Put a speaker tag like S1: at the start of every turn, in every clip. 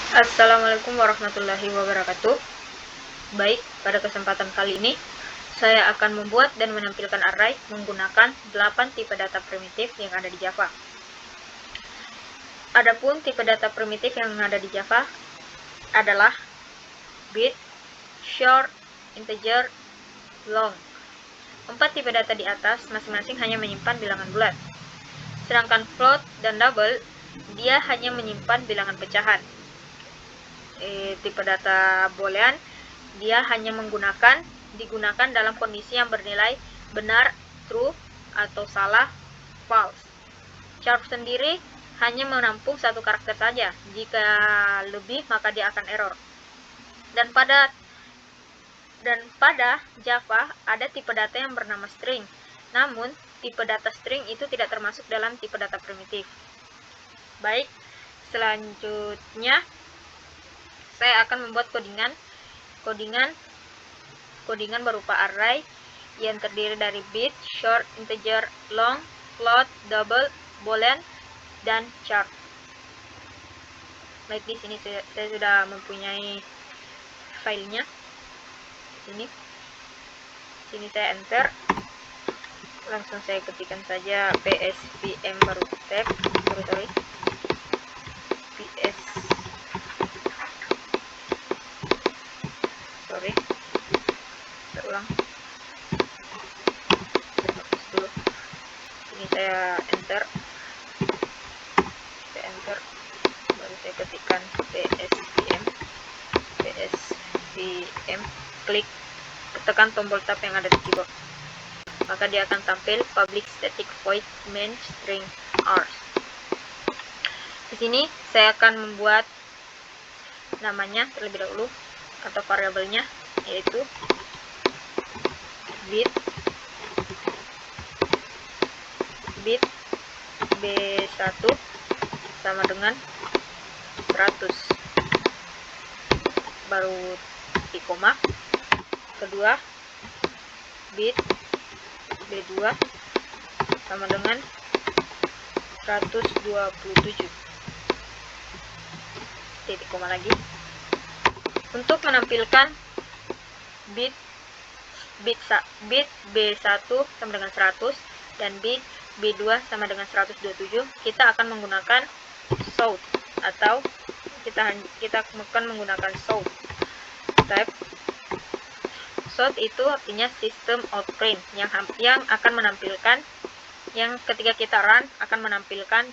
S1: Assalamualaikum warahmatullahi wabarakatuh. Baik, pada kesempatan kali ini saya akan membuat dan menampilkan array menggunakan 8 tipe data primitif yang ada di Java. Adapun tipe data primitif yang ada di Java adalah bit, short, integer, long. 4 tipe data di atas masing-masing hanya menyimpan bilangan bulat. Sedangkan float dan double dia hanya menyimpan bilangan pecahan. Tipe data boolean dia hanya digunakan dalam kondisi yang bernilai benar, true, atau salah, false. Char sendiri hanya menampung satu karakter saja. Jika lebih maka dia akan error. Dan pada Java ada tipe data yang bernama string. Namun tipe data string itu tidak termasuk dalam tipe data primitif. Baik, selanjutnya saya akan membuat kodingan berupa array yang terdiri dari bit, short, integer, long, float, double, boolean, dan char. Baik, di sini saya sudah mempunyai filenya. Sini saya enter. Langsung saya ketikkan saja pspm baru tab. Saya ulang. Ini saya enter. Baru saya ketikkan pspm, klik, tekan tombol tab yang ada di keyboard, maka dia akan tampil public static void main string args. Di sini saya akan membuat namanya terlebih dahulu atau variabelnya, yaitu bit b1 sama dengan 100, baru di koma. Kedua, bit b2 sama dengan 127, titik koma lagi. Untuk menampilkan bit b1 sama dengan 100 dan bit b2 sama dengan 127, kita akan menggunakan south, atau kita akan menggunakan south type. South itu artinya system out print yang akan menampilkan, yang ketika kita run akan menampilkan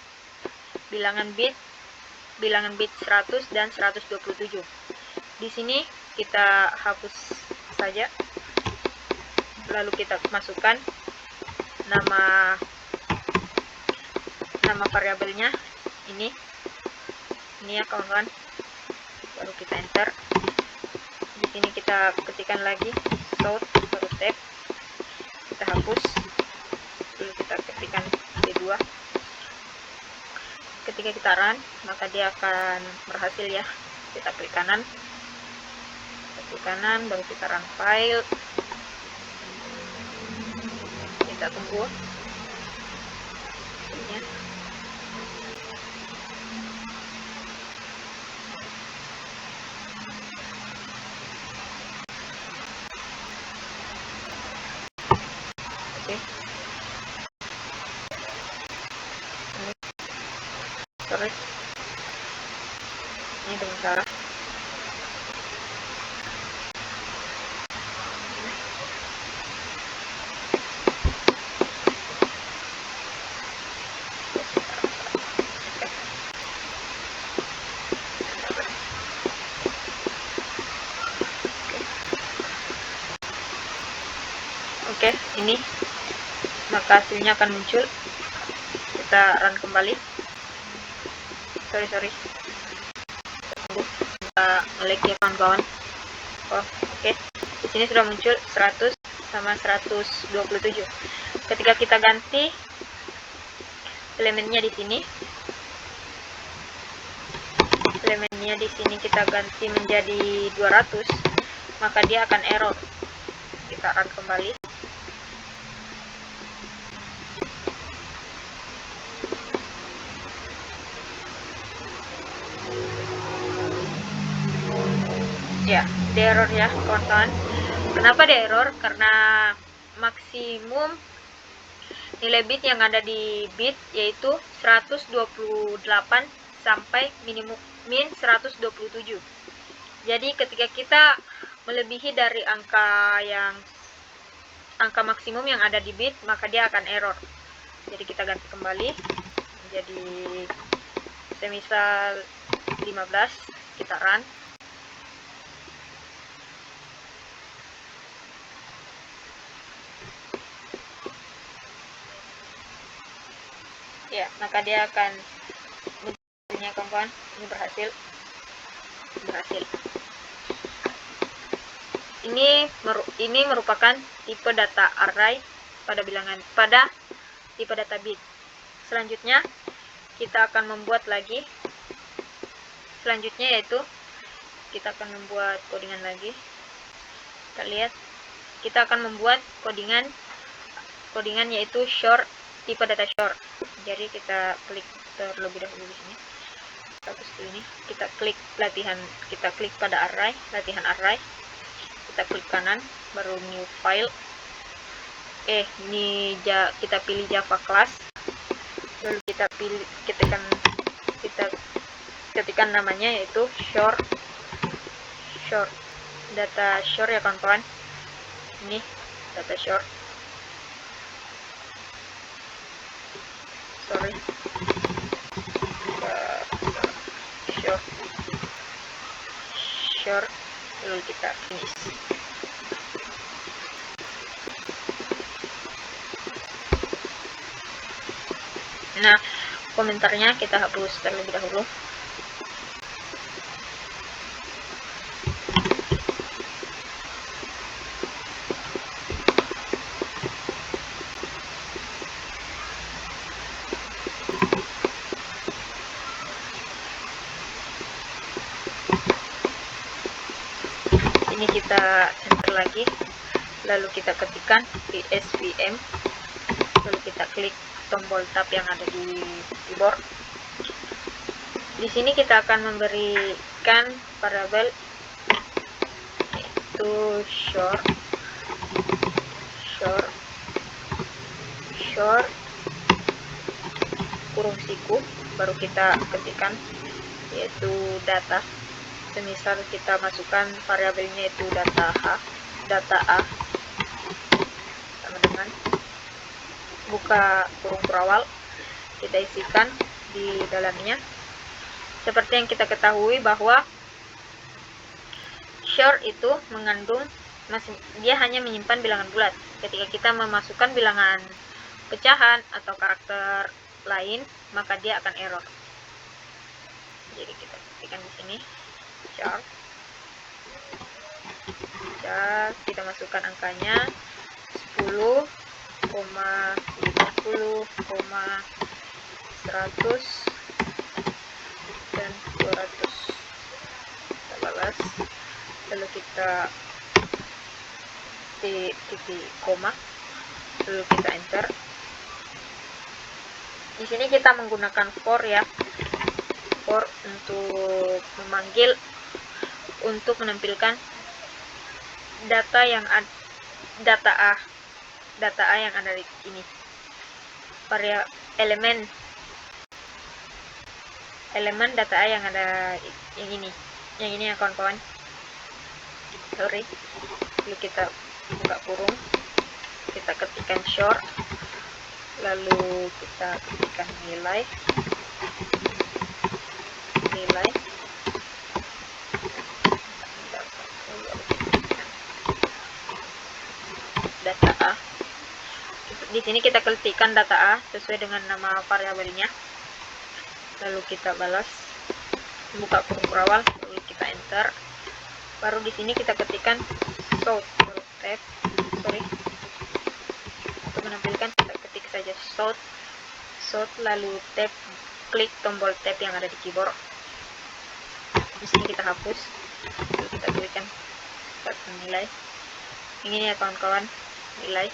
S1: bilangan bit 100 dan 127. Di sini kita hapus saja, lalu kita masukkan nama variabelnya ini ya kawan-kawan, baru kita enter. Di sini kita ketikkan lagi south baru tab, kita hapus, lalu kita ketikkan b2. Ketika kita run maka dia akan berhasil ya. Kita klik kanan, baru kita run file, kita tunggu ya. Oke. Sorry, ini dengan salah. Oke, ini maka hasilnya akan muncul. Kita run kembali. Sorry, kita nge-lag ya kawan-kawan. Oke. Di sini sudah muncul 100 sama 127. Ketika kita ganti elemennya di sini, kita ganti menjadi 200, maka dia akan error. Kita run kembali. Ya, di error ya kawan-kawan. Kenapa di error? Karena maksimum nilai bit yang ada di bit yaitu 128 sampai minimum min 127. Jadi ketika kita melebihi dari angka maksimum yang ada di bit, maka dia akan error. Jadi kita ganti kembali jadi semisal 15, kita run. Ya, maka dia akan bentuknya kawan-kawan, ini berhasil. Ini merupakan tipe data array pada tipe data bit. Selanjutnya kita akan membuat lagi. Selanjutnya yaitu kita akan membuat codingan lagi. Kita lihat, kita akan membuat codingan yaitu short, tipe data short. Jadi kita klik terlebih dahulu di sini. Terus ini kita klik kita klik pada array, latihan array. Kita klik kanan, baru new file. Kita pilih Java class. Lalu kita ketikkan namanya yaitu short data short ya kawan-kawan. Ini data short. Short, lalu kita finish. Nah, komentarnya kita hapus terlebih dahulu. Ini kita enter lagi, lalu kita ketikkan svm, lalu kita klik tombol tab yang ada di keyboard. Di sini kita akan memberikan variabel yaitu short kurung siku, baru kita ketikkan yaitu data. Semisal kita masukkan variabelnya itu data A sama dengan buka kurung berawal, kita isikan di dalamnya. Seperti yang kita ketahui bahwa short itu dia hanya menyimpan bilangan bulat. Ketika kita memasukkan bilangan pecahan atau karakter lain, maka dia akan error. Jadi kita ketikkan di sini char, kita masukkan angkanya 10, 50, 100 dan 212. Lalu kita titik koma, lalu kita enter. Di sini kita menggunakan for ya, for untuk menampilkan data A yang ada di ini. Elemen data A yang ada yang ini ya kawan-kawan. Lalu kita buka kurung, kita ketikkan short, lalu kita ketikkan nilai data A. Di sini kita ketikkan data A sesuai dengan nama variabelnya, lalu kita balas, buka kurung berawal, lalu kita enter. Baru di sini kita ketikkan shout, tab, untuk menampilkan kita ketik saja shout, lalu tab, klik tombol tab yang ada di keyboard. Di sini kita hapus, lalu kita berikan nilai. Ini ya kawan-kawan, nilai.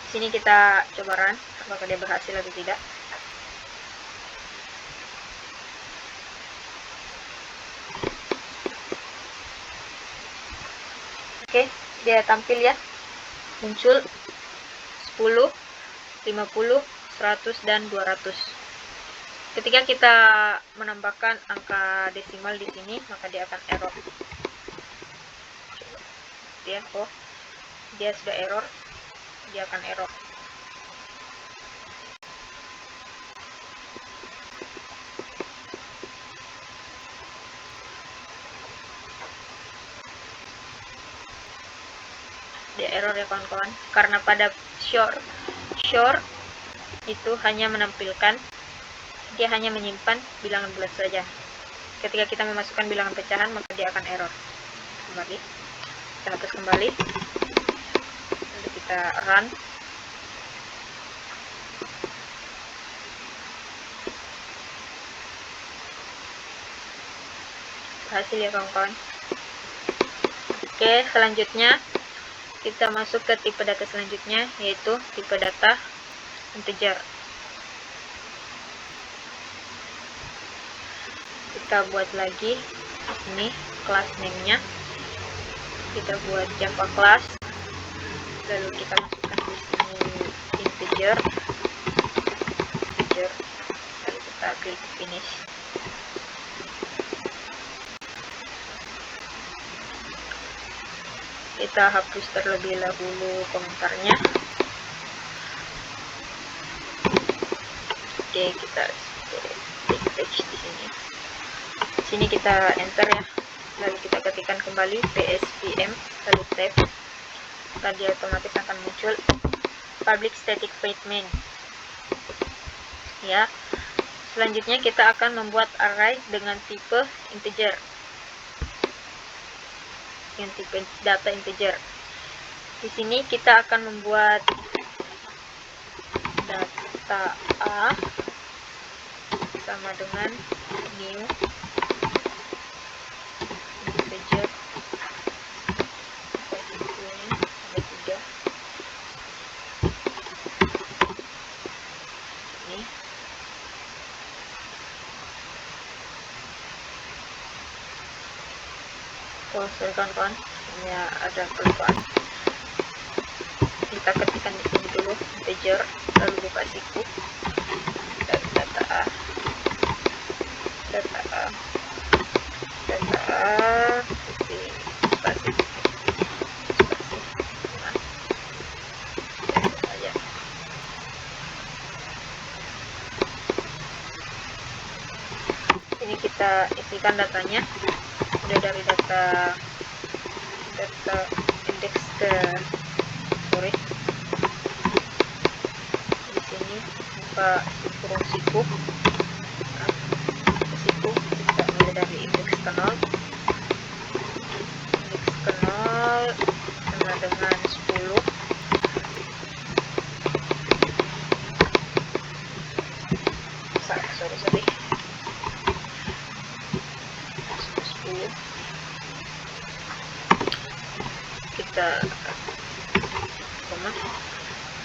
S1: Di sini kita coba run, apakah dia berhasil atau tidak. Oke, dia tampil ya, muncul 10, 50, 100, dan 200. Ketika kita menambahkan angka desimal di sini, maka dia akan error. Ya, oh, dia sudah error, dia akan error. Dia error ya kawan-kawan, karena pada short itu hanya menampilkan, dia hanya menyimpan bilangan bulat saja. Ketika kita memasukkan bilangan pecahan, maka dia akan error. Kembali, kita hapus kembali, lalu kita run. Berhasil ya kawan-kawan. Oke, selanjutnya kita masuk ke tipe data selanjutnya, yaitu tipe data integer. Kita buat lagi ini class name-nya, kita buat Java class, lalu kita masukkan di sini integer, lalu kita klik finish. Kita hapus terlebih dahulu komentarnya. Oke, kita klik text di sini. Di sini kita enter ya. Lalu kita ketikkan kembali pspm, lalu tab. Tadi otomatis akan muncul public static void main. Ya. Selanjutnya kita akan membuat array dengan tipe integer. Yang tipe data integer. Di sini kita akan membuat data A sama dengan new integer sampai 3. Ini sorry kawan-kawan, ini ada kelupaan. Kita ketikkan di sini dulu integer, lalu buka siku, dari data A, spasi, saja. Ini kita isikan datanya. Udah dari data indeks ke di sini buka kurung siku, kita mulai dari indeks ke 0 sama dengan 10. Sorry. 10.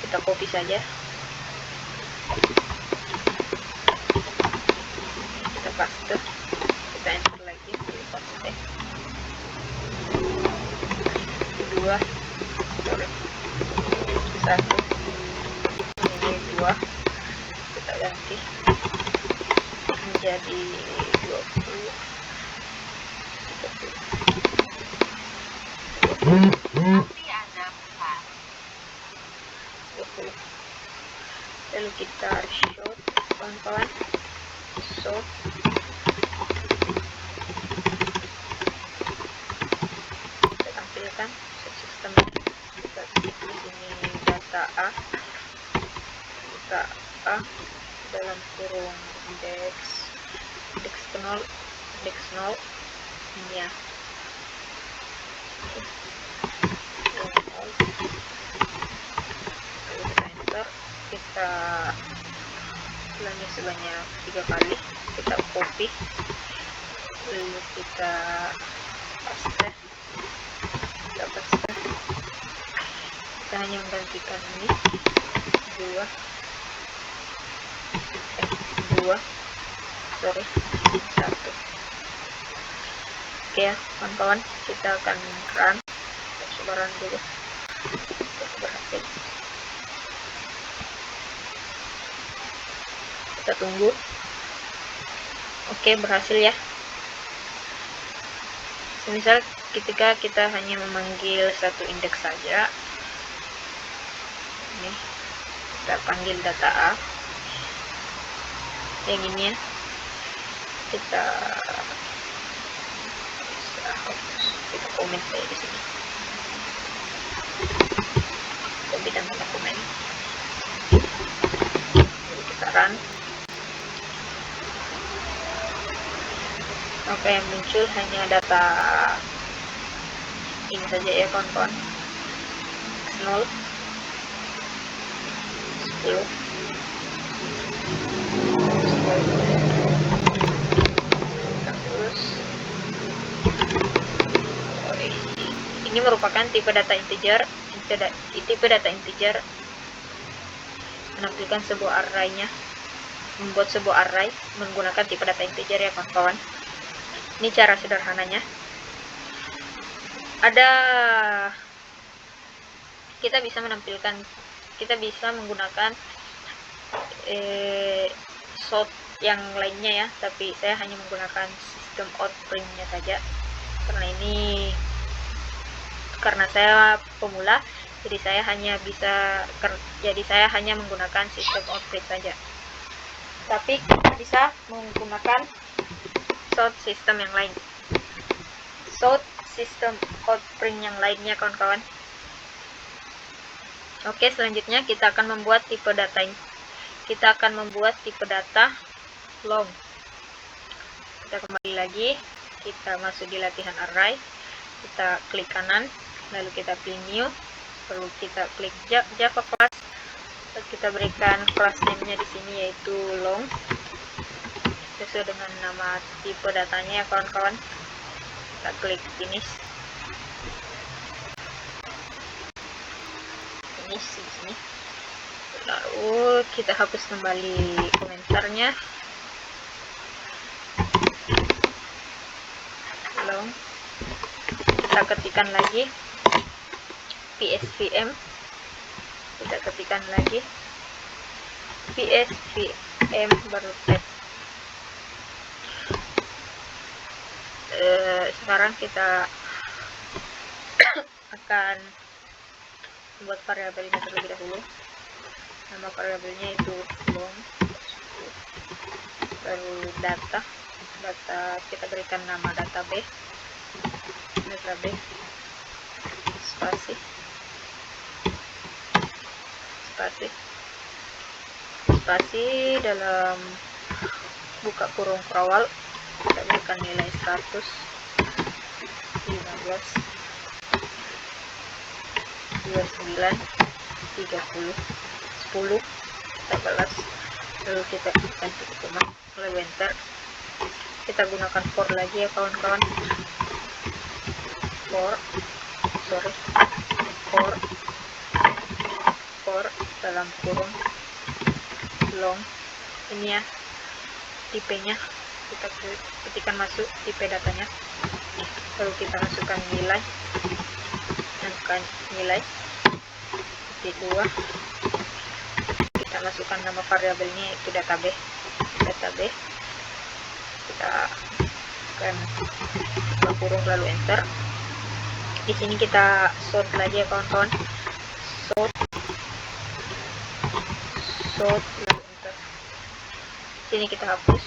S1: Kita copy saja, kita paste, kita enter lagi, paste 2, 1, ini 2, kita ganti menjadi 20. Lalu kita show kawan-kawan, kita tampilkan sistem. Kita klik di sini data A dalam kurung indeks ke 0, ini ya. Kita ulangi sebanyak 3 kali, kita copy, lalu kita paste, kita hanya menggantikan ini 1. Oke ya kawan-kawan, kita akan run, kita coba gambaran dulu. Berhasil. Kita tunggu. Oke, berhasil ya. Misal ketika kita hanya memanggil satu indeks saja, ini kita panggil data A, yang ini ya, kita komen saja di sini, copy dan kita komen, jadi kita run. Oke, yang muncul hanya data ini saja ya kawan-kawan, 0, 10, terus ini merupakan tipe data integer. Tipe data integer menampilkan sebuah array-nya, membuat sebuah array menggunakan tipe data integer ya kawan-kawan. Ini cara sederhananya. Kita bisa menggunakan sort yang lainnya ya, tapi saya hanya menggunakan sistem outprint-nya saja karena saya pemula, jadi saya hanya menggunakan sistem outprint saja. Tapi kita bisa menggunakan sort system yang lain, sort sistem outprint yang lainnya kawan-kawan. Oke, selanjutnya kita akan membuat tipe data ini. Kita akan membuat tipe data long. Kita kembali lagi, kita masuk di latihan array, kita klik kanan, lalu kita pilih new, lalu kita klik Java class, lalu kita berikan class name-nya di sini yaitu long, sesuai dengan nama tipe datanya ya kawan-kawan. Kita klik finish di sini, lalu kita hapus kembali komentarnya, long, kita ketikkan lagi psvm, kita ketikkan lagi psvm baru tab. Sekarang kita akan membuat variabelnya terlebih dahulu. Nama variabelnya itu long, lalu data kita berikan nama data B, spasi dalam buka kurung perawal, kita berikan nilai 100, 15, 29, 30, 10, 14, lalu kita berikan titik koma, lalu enter. Kita gunakan for lagi ya kawan-kawan, for dalam kurung long, ini ya tipenya, kita ketikkan masuk tipe datanya, lalu kita masukkan nilai, titik 2, kita masukkan nama variabelnya itu data B, kita akan buka kurung lalu enter. Di sini kita sort lagi ya kawan-kawan, sort lalu enter. Sini kita hapus,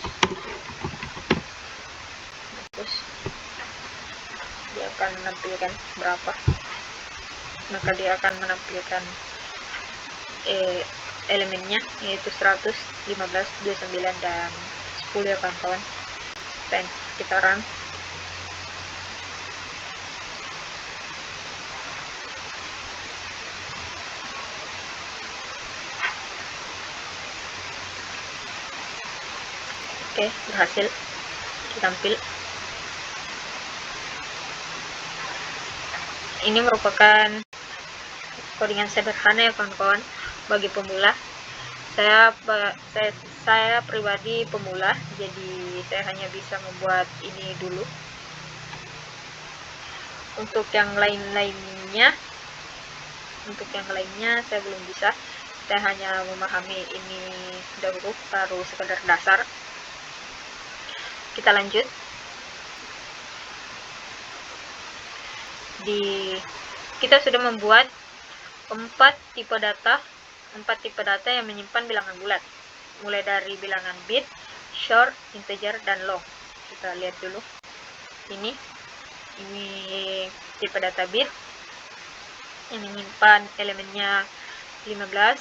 S1: dia akan menampilkan berapa, maka dia akan menampilkan elemennya yaitu 100, 15, 29 dan 10 ya kawan-kawan. Dan kita run. Oke, berhasil ditampil. Ini merupakan codingan sederhana ya kawan-kawan bagi pemula. Saya pribadi pemula, jadi saya hanya bisa membuat ini dulu. Untuk yang lain-lainnya lainnya. Untuk yang lainnya saya belum bisa, saya hanya memahami ini dahulu, baru sekedar dasar. Kita lanjut. Kita sudah membuat 4 tipe data yang menyimpan bilangan bulat, mulai dari bilangan bit, short, integer, dan long. Kita lihat dulu. Ini tipe data bit yang menyimpan elemennya 15,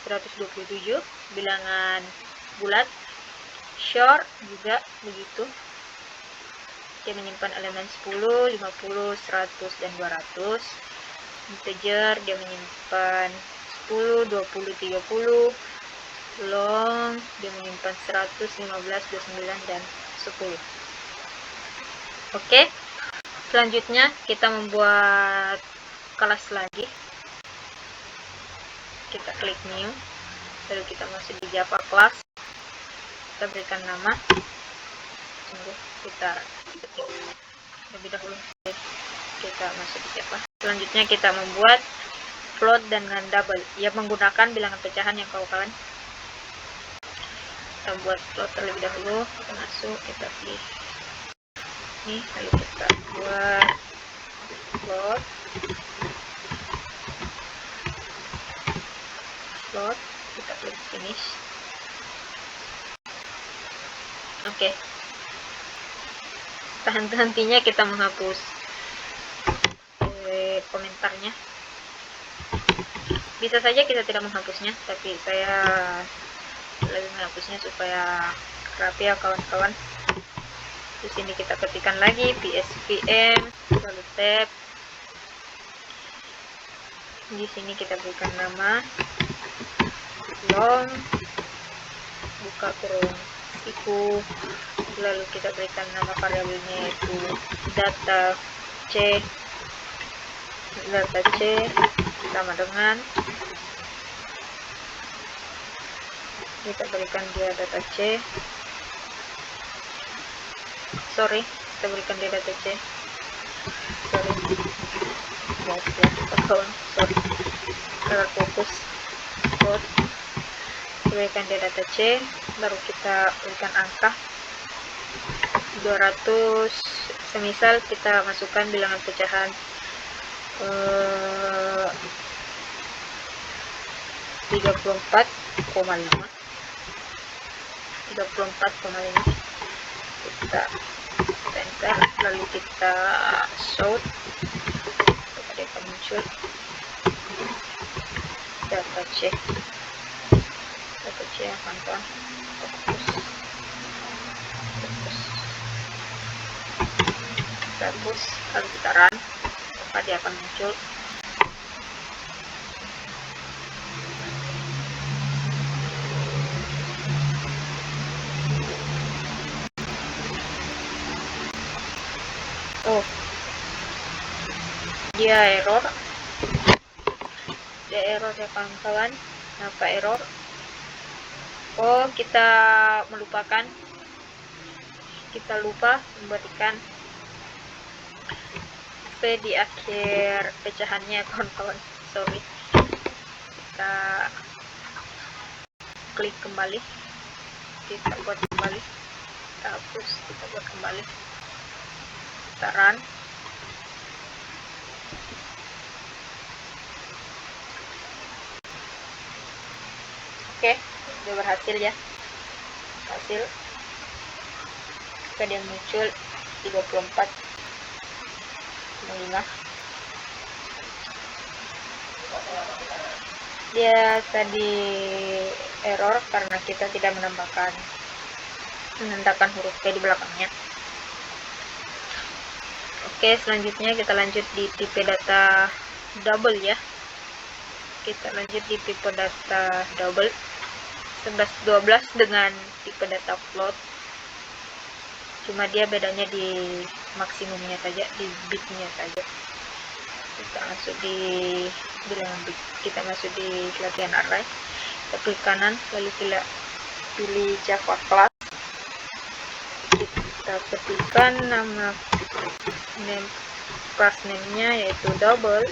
S1: 127, bilangan bulat. Short juga begitu, dia menyimpan elemen 10, 50, 100, dan 200. Integer dia menyimpan 10, 20, 30. Long dia menyimpan 100, 15, 29, dan 10. Oke, selanjutnya kita membuat kelas lagi. Kita klik new, lalu kita masuk di Java class, kita berikan nama. Kita ketik lebih dahulu, kita masuk di Java. Selanjutnya kita membuat float dengan double, ya menggunakan bilangan pecahan yang kawan-kawan. Kita buat float terlebih dahulu, kita masuk, kita pilih ini, lalu kita buat float, kita klik finish. Oke, henti-hentinya kita menghapus komentarnya. Bisa saja kita tidak menghapusnya, tapi saya lebih menghapusnya supaya rapi ya kawan-kawan. Di sini kita ketikkan lagi pspm, lalu tab. Di sini kita berikan nama long, buka kurung siku, lalu kita berikan nama variabelnya itu data c sama dengan, kita berikan dia data c, kita berikan dia data c, agar fokus. Berikan dia data c, baru kita berikan angka 200. Semisal kita masukkan bilangan pecahan 34,5. Kita enter, lalu kita show, dia akan muncul data c kawan-kawan. Bagus, kalau kita run maka dia akan muncul. Oh, dia error ya kawan-kawan. Kenapa error? Oh, kita lupa memberikan P di akhir pecahannya kawan-kawan. Sorry. Kita klik kembali, kita buat kembali, kita hapus, kita buat kembali, kita run. Oke, sudah berhasil ya. Hasil dia muncul 34,5. Dia tadi error karena kita tidak menambahkan huruf P di belakangnya. Oke, selanjutnya kita lanjut di tipe data double ya. Kita lanjut di tipe data double 11-12 dengan tipe data float. Cuma dia bedanya di maksimumnya saja, di bitnya saja. Kita masuk di bilangan bit, kita masuk di latihan array, kita klik kanan, lalu kita pilih Java class, kita ketikkan nama name class name-nya yaitu double,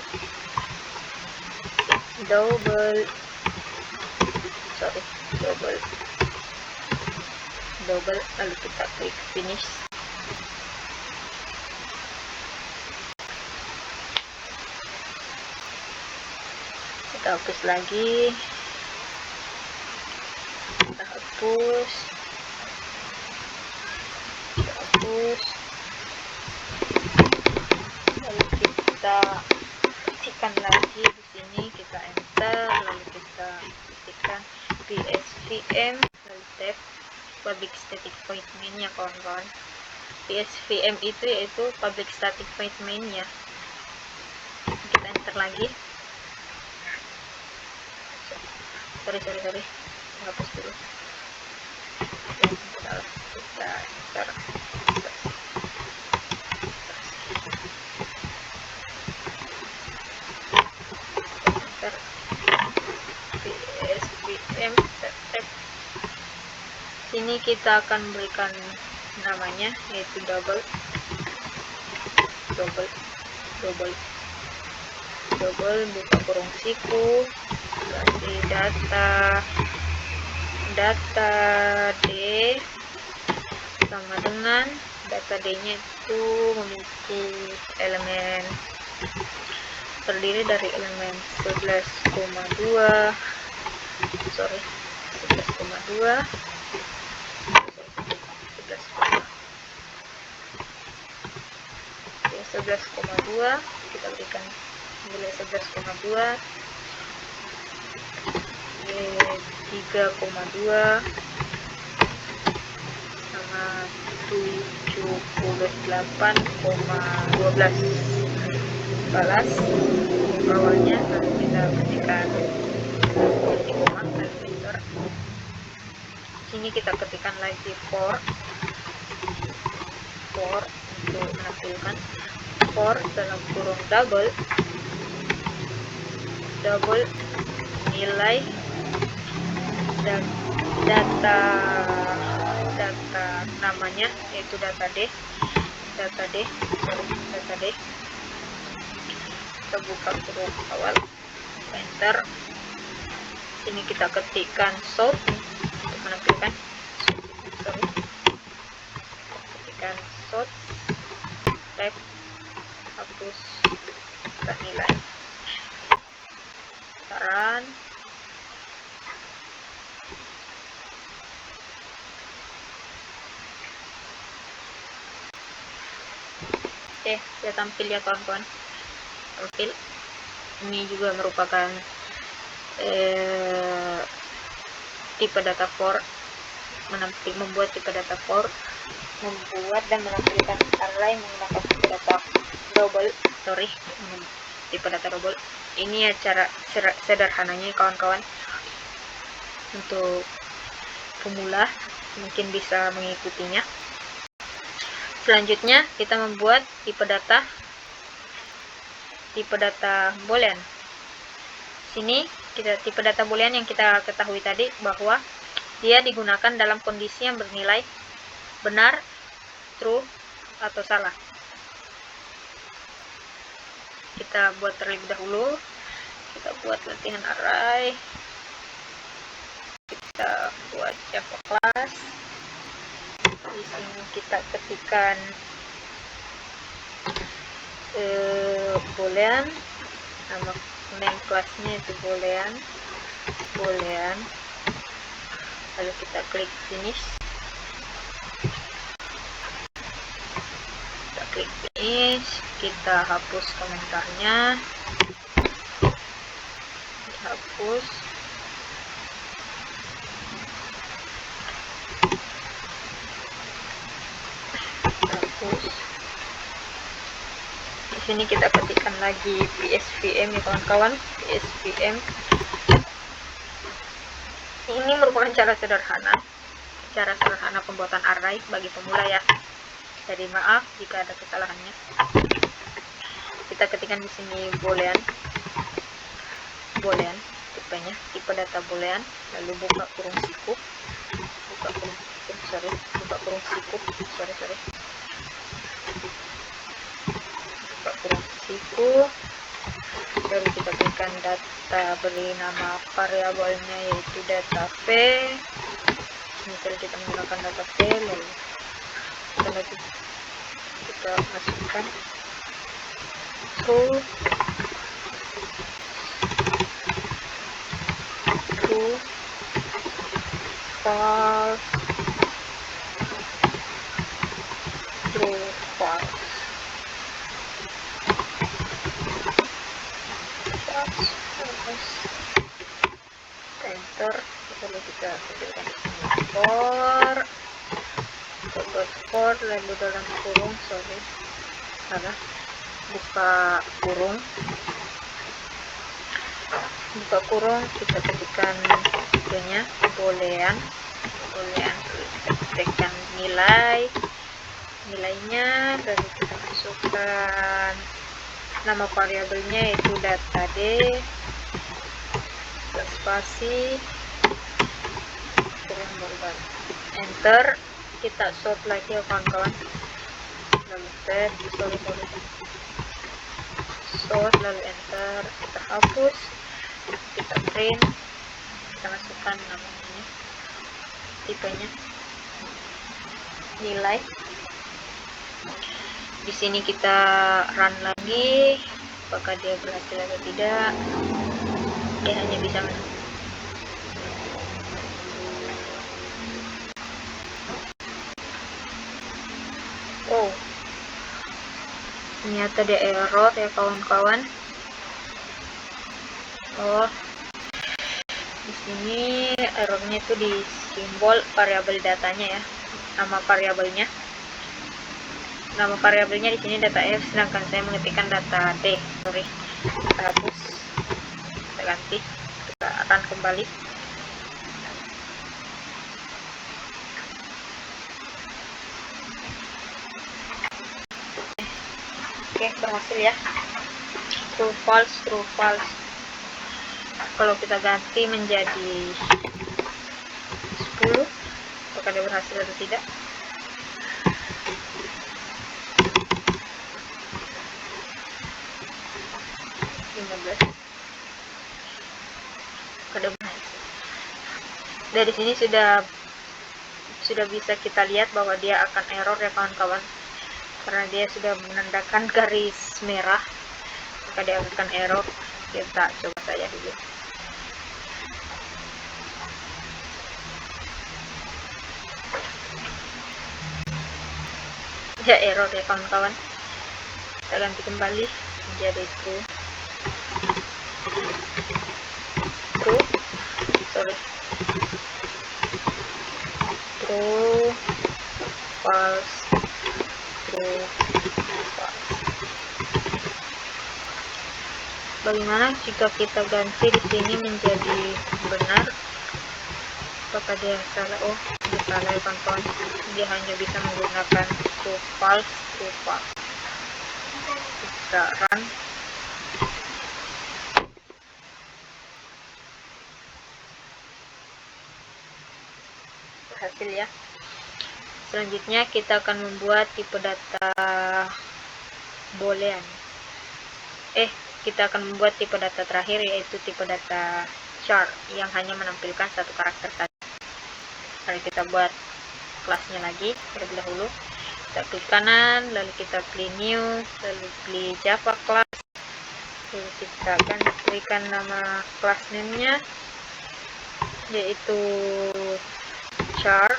S1: lalu kita klik finish. Kita hapus lagi, kita hapus, lalu kita ketikkan lagi di sini, kita enter, lalu kita ketikkan PSVM, lalu tab public static void main ya kawan-kawan. PSVM itu yaitu public static void main ya. Kita enter lagi. Sorry, hapus dulu. Kita enter. PSVM tab. Sini kita akan berikan namanya yaitu double, buka kurung siku, kasih data D sama dengan data D nya itu memiliki elemen, terdiri dari elemen 11,2 kita berikan nilai 11,2, 3,2 sama 78,12 balas bawahnya, lalu kita ketikkan koma lalu enter. Sini kita ketikkan lagi for untuk menampilkan for dalam kurung double nilai dan data namanya yaitu data D. Kita buka kurung awal, enter. Sini kita ketikkan sort untuk menampilkan tab, hapus, dan nilai. Saran sudah tampil ya kawan-kawan. Ini juga merupakan tipe data for, membuat tipe data for, membuat dan menampilkan array menggunakan tipe data double. Ini ya cara sederhananya kawan-kawan. Untuk pemula mungkin bisa mengikutinya. Selanjutnya kita membuat tipe data boolean. Sini tipe data boolean yang kita ketahui tadi bahwa dia digunakan dalam kondisi yang bernilai benar, true, atau salah. Kita buat terlebih dahulu. Kita buat latihan array. Kita buat Java class. Di sini kita ketikkan boolean, nama name classnya itu boolean, lalu kita klik finish. Kita hapus komentarnya, dihapus. Di sini kita ketikkan lagi PSVM ya kawan-kawan. PSVM ini merupakan cara sederhana pembuatan array bagi pemula ya. Jadi maaf jika ada kesalahannya. Kita ketikkan di sini boolean, tipenya tipe data boolean, lalu buka kurung siku, buka kurung siku, siku, lalu kita berikan data, beri nama variabelnya yaitu data v. Misalnya kita menggunakan data v, lalu kita masukkan true, false, true, false. Enter, lalu kita ketikkan for, lalu dalam kurung, buka kurung, kita ketikkan itunya boolean, kita ketikkan nilainya, lalu kita masukkan nama variabelnya yaitu data d, spasi, enter, kita sort lagi ya kawan-kawan, lalu tab, sort, lalu enter, kita hapus, kita print, kita masukkan namanya, tipenya, nilai. Di sini kita run lagi, apakah dia berhasil atau tidak. Dia hanya bisa ternyata dia error ya kawan-kawan. Di sini errornya itu di simbol variabel datanya ya, nama variabelnya. Nama variabelnya di sini data f, sedangkan saya mengetikkan data d. Kita hapus, kita ganti, kita run kembali. Oke, berhasil ya. True false. Kalau kita ganti menjadi 10, apakah dia berhasil atau tidak? Dari sini sudah bisa kita lihat bahwa dia akan error ya kawan-kawan, karena dia sudah menandakan garis merah, maka dia akan error. Kita coba saja dulu. Ya error ya kawan-kawan. Kita ganti kembali menjadi true, false. Bagaimana jika kita ganti di sini menjadi benar? Apakah dia salah? Dia salah ya kawan-kawan. Dia hanya bisa menggunakan true false. Kita run. Berhasil ya. Selanjutnya kita akan membuat tipe data boolean. Kita akan membuat tipe data terakhir, yaitu tipe data char yang hanya menampilkan satu karakter saja. Mari kita buat kelasnya lagi terlebih dahulu. Kita klik kanan, lalu kita klik new, lalu klik Java class, lalu kita akan berikan nama class name-nya yaitu char,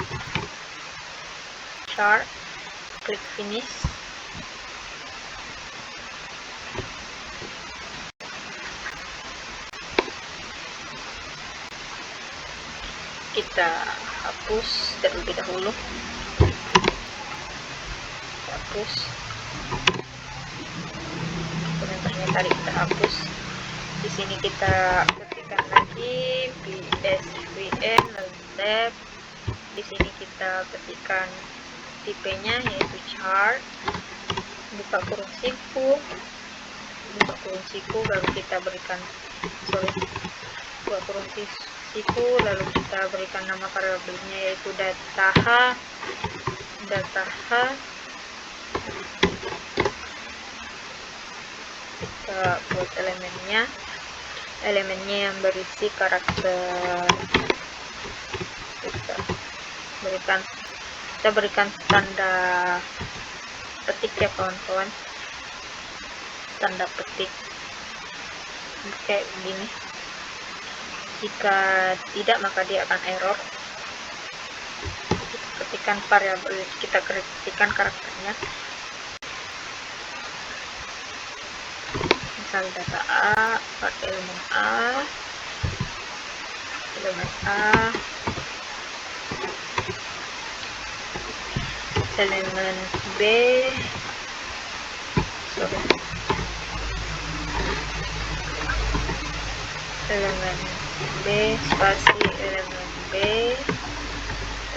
S1: klik finish. Kita hapus terlebih dahulu. Komentarnya tadi kita hapus. Di sini kita ketikkan lagi psvn lalu tab. Di sini kita ketikkan tipenya yaitu char. Buka kurung siku, lalu kita berikan buka kurung siku, lalu kita berikan nama variabelnya yaitu data h. kita buat elemennya yang berisi karakter. Kita berikan tanda petik ya kawan-kawan, tanda petik kayak begini. Jika tidak maka dia akan error. Kita ketikkan variabel, kita ketikkan karakternya, misal data A pakai elemen A, elemen B, elemen B spasi elemen B,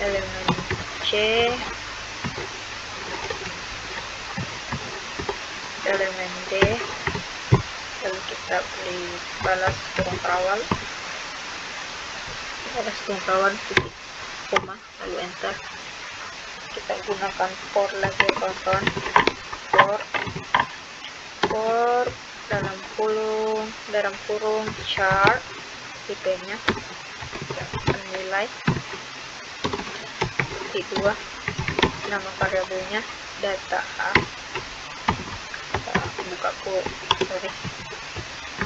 S1: elemen C, elemen D, lalu kita beri balas kurung perawal titik koma, lalu enter. Kita gunakan for lagi ya kawan-kawan, for dalam kurung char, tipenya nilai titik 2, nama variabelnya data A.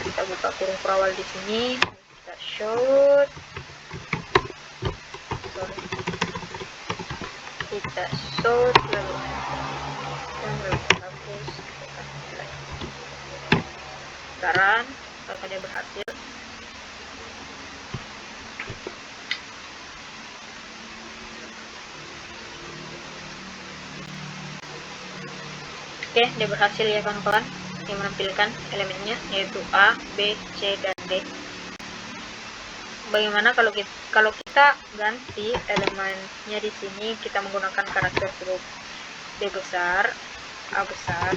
S1: Kita buka kurung perawal di sini, kita shoot, lalu hapus, nilai. Sekarang apakah dia berhasil? Oke, dia berhasil ya kawan-kawan, yang menampilkan elemennya yaitu A, B, C, dan D. Bagaimana kalau kita ganti elemennya di sini, kita menggunakan karakter huruf B besar, A besar,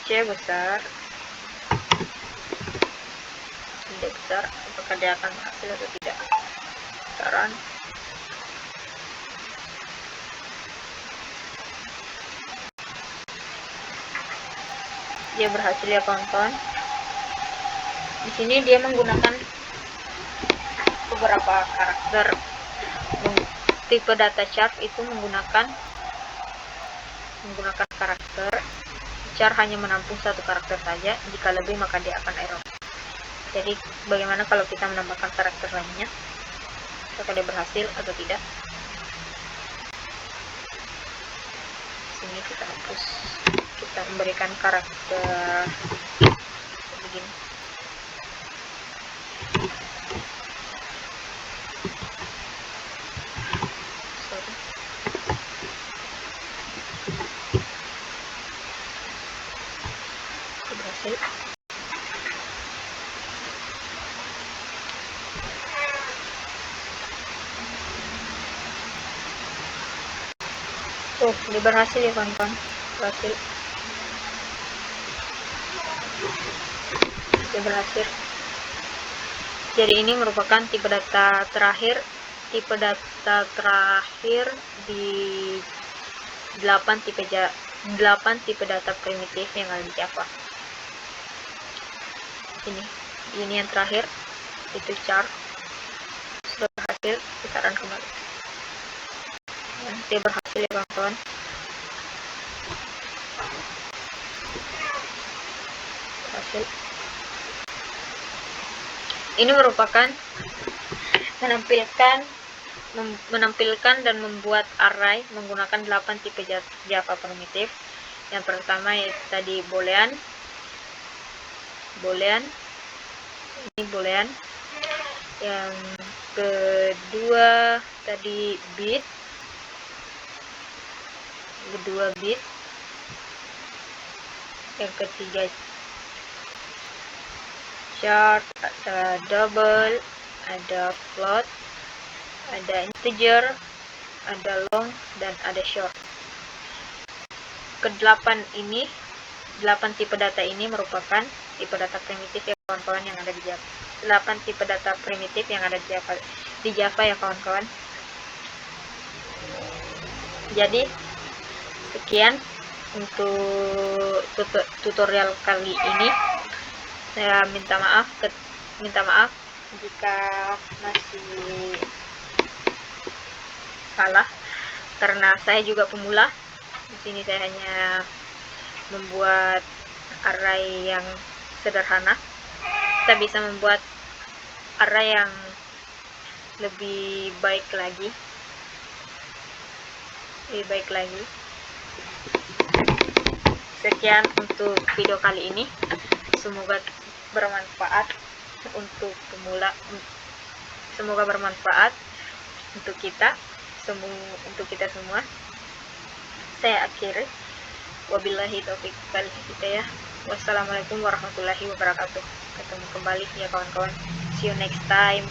S1: C besar, D besar, apakah dia akan berhasil atau tidak? Sekarang dia berhasil ya kawan-kawan. Di sini dia menggunakan beberapa karakter. Tipe data char itu menggunakan karakter. Char hanya menampung satu karakter saja, jika lebih maka dia akan error. Jadi bagaimana kalau kita menambahkan karakter lainnya? Apakah dia berhasil atau tidak? Sini kita hapus, kita memberikan karakter begini. Berhasil. Dia berhasil ya kawan-kawan, berhasil. Dia berhasil. Jadi ini merupakan tipe data terakhir di 8 tipe data primitif yang ada di Java. Ini yang terakhir, itu char sudah berhasil. Kita run kembali. Dia berhasil ya kawan-kawan. Berhasil. Ini merupakan menampilkan dan membuat array menggunakan 8 tipe Java primitif. Yang pertama yaitu tadi boolean, ini boolean. Yang kedua tadi bit, yang ketiga char, ada double, ada float, ada integer, ada long, dan ada short. Ke-8 ini, 8 tipe data ini merupakan tipe data primitif ya kawan-kawan yang ada di Java. 8 tipe data primitif yang ada di Java ya kawan-kawan. Jadi sekian untuk tutorial kali ini. Saya minta maaf jika masih salah, karena saya juga pemula. Di sini saya hanya membuat array yang sederhana. Kita bisa membuat array yang lebih baik lagi. Sekian untuk video kali ini. Semoga bermanfaat untuk pemula. Semoga bermanfaat untuk kita semua. Saya akhiri. Wabillahi taufiq wal hidayah. Wassalamualaikum warahmatullahi wabarakatuh. Ketemu kembali ya kawan-kawan. See you next time.